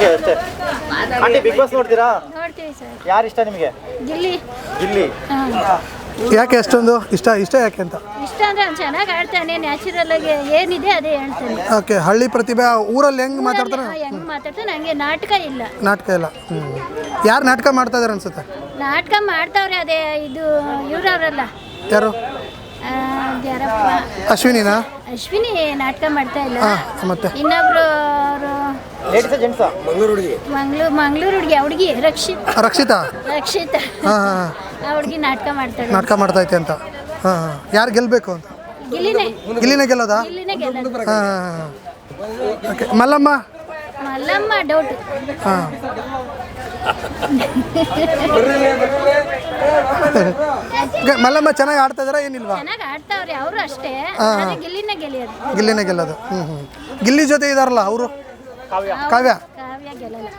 ಅಷ್ಟೇ. Aunty big boss ನೋಡ್ತೀರಾ? ನೋಡ್ತೀವಿ ಸರ್. ಯಾರು ಇಷ್ಟ ನಿಮಗೆ? ಗಿಲ್ಲಿ. ಗಿಲ್ಲಿ ಯಾಕೆ ಅಷ್ಟೊಂದು ಇಷ್ಟ ಯಾಕೆ ಅಂತ? ಇಷ್ಟ ಅಂದ್ರೆ ಅವ್ನು ಚೆನ್ನಾಗಿ ಆಡ್ತಾನೆ, ನ್ಯಾಚುರಲ್ ಆಗಿ ಏನಿದೆ ಅದೇ ಹೇಳ್ತಾನೆ. ಓಕೆ, ಹಳ್ಳಿ ಪ್ರತಿಭೆ ಊರಲ್ಲಿ ಹೆಂಗ್ ಮಾತಾಡ್ತಾನೆ? ಹೆಂಗ್ ಮಾತಾಡ್ತಾನೆ ಹಂಗೆ. ನಾಟಕ ಇಲ್ಲ. ನಾಟಕ ಇಲ್ಲ. ಯಾರು ನಾಟಕ ಮಾಡ್ತಾ ಇದಾರೆ ಅನ್ಸುತ್ತೆ? ನಾಟಕ ಮಾಡ್ತಾವ್ರೆ. ಅದೇ ಇದು ಇವ್ರವ್ರಲ್ಲ, ಯಾರು? ಯಾರಪ್ಪ, ಅಶ್ವಿನಿನಾ? ಅಶ್ವಿನಿ ನಾಟಕ ಮಾಡ್ತಾ ಇಲ್ಲ. ಮತ್ತೆ ಇನ್ನೊಬ್ರು ಮಂಗಳೂರು ಹುಡುಗಿ, ಆ ಹುಡುಗಿ ರಕ್ಷಿತಾ. ಆ ಹುಡುಗಿ ನಾಟಕ ಮಾಡ್ತಾಳೆ. ನಾಟಕ ಮಾಡ್ತಾ ಐತೆ ಅಂತ. ಯಾರು ಗೆಲ್ಬೇಕು ಅಂತ? ಗಿಲ್ಲಿನೇ ಗೆಲ್ಲೋದಾ? Okay, Mallamma doubt. ಮಲ್ಲಮ್ಮ ಚೆನ್ನಾಗಿ ಆಡ್ತಾ ಇದಾರ ಏನಿಲ್ವಾ? ಚೆನ್ನಾಗಿ ಆಡ್ತಾವ್ರೆ ಅವರು ಅಷ್ಟೇ. ಗಿಲ್ಲಿನೇ ಗೆಲ್ಲೋದು. ಗಿಲ್ಲಿ ಜೊತೆ ಇದಾರಲ್ಲ ಅವರು, ಕಾವ್ಯ ಗೆಲ್ಲಲ್ಲ.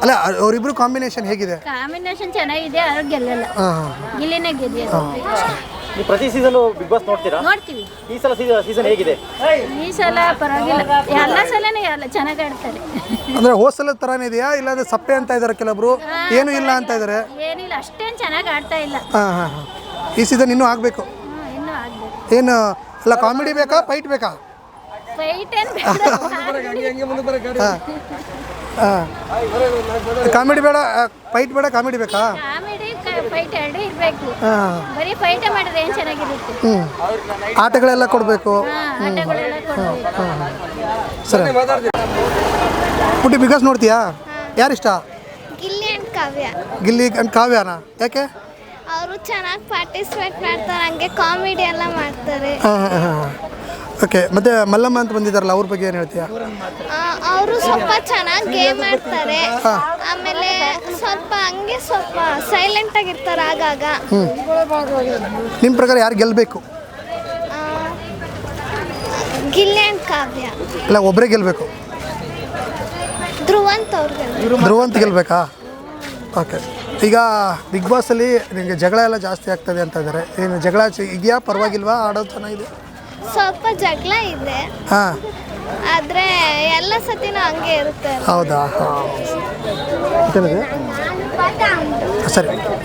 ಅಲ್ಲ, ಅವರಿಬ್ರು ಕಾಂಬಿನೇಷನ್ ಹೇಗಿದೆ? ಕಾಂಬಿನೇಷನ್ ಚೆನ್ನಾಗಿದೆ, ಅವ್ರು ಗೆಲ್ಲಲ್ಲ. ಗಿಲ್ಲಿನೇ ಗೆಲ್ಲೋದು. ನೀವು ಪ್ರತಿ ಸೀಸನ್ ಬಿಗ್ ಬಾಸ್ ನೋಡ್ತೀರಾ? ನೋಡ್ತೀವಿ. ಈ ಸಲ ಸೀಸನ್ ಹೇಗಿದೆ? ಈ ಸಲ ಪರವಾಗಿಲ್ಲ, ಎಲ್ಲ ಸಲನೇ ಚೆನ್ನಾಗಿ ಆಡ್ತಾರೆ. ಅಂದ್ರೆ ಹೋದ ಸಲ ತರಾನೇ ಇದೆಯಾ, ಇಲ್ಲಾಂದ್ರೆ ಸಪ್ಪೆ ಅಂತ ಇದಾರೆ ಕೆಲವರು, ಏನು ಇಲ್ಲ ಅಂತ ಇದಾರೆ? ಏನಿಲ್ಲ, ಅಷ್ಟೇನು ಚೆನ್ನಾಗಿ ಆಡ್ತಾ ಇಲ್ಲ. ಈ ಸೀಸನ್ ಇನ್ನೂ ಆಗಬೇಕು. ಇನ್ನೂ ಆಗ್ಬೇಕು. ಏನು ಅಲ್ಲ, ಕಾಮಿಡಿ ಬೇಕಾ ಫೈಟ್ ಬೇಕಾ? ಫೈಟ್ ಏನು ಕಾಮಿಡಿ ಬೇಡ, ಫೈಟ್ ಬೇಡ, ಕಾಮಿಡಿ ಬೇಕಾ? ಕಾಮಿಡಿ ಫೈಟ್ ಎರಡು ಇರಬೇಕು. ಬರೀ ಫೈಟ್ ಮಾಡಿದ್ರೆ ಏನು ಚೆನ್ನಾಗಿರುತ್ತೆ. ಆಟಗಳೆಲ್ಲ ಕೊಡಬೇಕು. ಆಟಗಳೆಲ್ಲ ಕೊಡಬೇಕು. ಸರಿ, ಪುಟ್ಟಿ ಬಿಗ್ ಬಾಸ್ ನೋಡ್ತೀಯಾ? ಯಾರಿಷ್ಟ? ಗಿಲ್ಲಿ ಆ್ಯಂಡ್ ಕಾವ್ಯ. ಗಿಲ್ಲಿ ಅಂಡ್ ಕಾವ್ಯನಾ? ಯಾಕೆ? ಅವರು ಚೆನ್ನಾಗಿ ಪಾರ್ಟಿಸಿಪೇಟ್ ಮಾಡ್ತಾರೆ, ಹಂಗೆ ಕಾಮಿಡಿ ಎಲ್ಲ ಮಾಡ್ತಾರೆ. ಓಕೆ, ಮತ್ತೆ ಮಲ್ಲಮ್ಮ ಅಂತ ಬಂದಿದ್ದಾರಲ್ಲ, ಅವ್ರ ಬಗ್ಗೆ ಏನು ಹೇಳ್ತೀಯಾ? ಅವರು ಸ್ವಲ್ಪ ಚೆನ್ನಾಗಿ ಗೇಮ್ ಆಡ್ತಾರೆ. ಆಮೇಲೆ ಸ್ವಲ್ಪ ಸೈಲೆಂಟ್ ಆಗಿರ್ತಾರೆ ಆಗಾಗ. ನಿಮ್ಮ ಪ್ರಕಾರ ಯಾರು ಗೆಲ್ಲಬೇಕು? ಗಿಲ್ಲಿ ಆ್ಯಂಡ್ ಕಾವ್ಯ. ಇಲ್ಲ, ಒಬ್ಬರೇ ಗೆಲ್ಲಬೇಕು? ಧ್ರುವಂತ್ ಗೆಲ್ಲಬೇಕಾ? ಓಕೆ, ಈಗ ಬಿಗ್ ಬಾಸಲ್ಲಿ ನಿಮಗೆ ಜಗಳ ಎಲ್ಲ ಜಾಸ್ತಿ ಆಗ್ತದೆ ಅಂತ ಇದ್ದಾರೆ. ಏನು ಜಗಳ ಇದೆಯಾ? ಪರವಾಗಿಲ್ವಾ? ಆಡೋದು ಚೆನ್ನಾಗಿದೆ? ಸ್ವಲ್ಪ ಜಗಳ ಇದೆ, ಆದರೆ ಎಲ್ಲ ಸತಿನೂ ಹಂಗೆ ಇರುತ್ತೆ. ಹೌದಾ? ಸರಿ.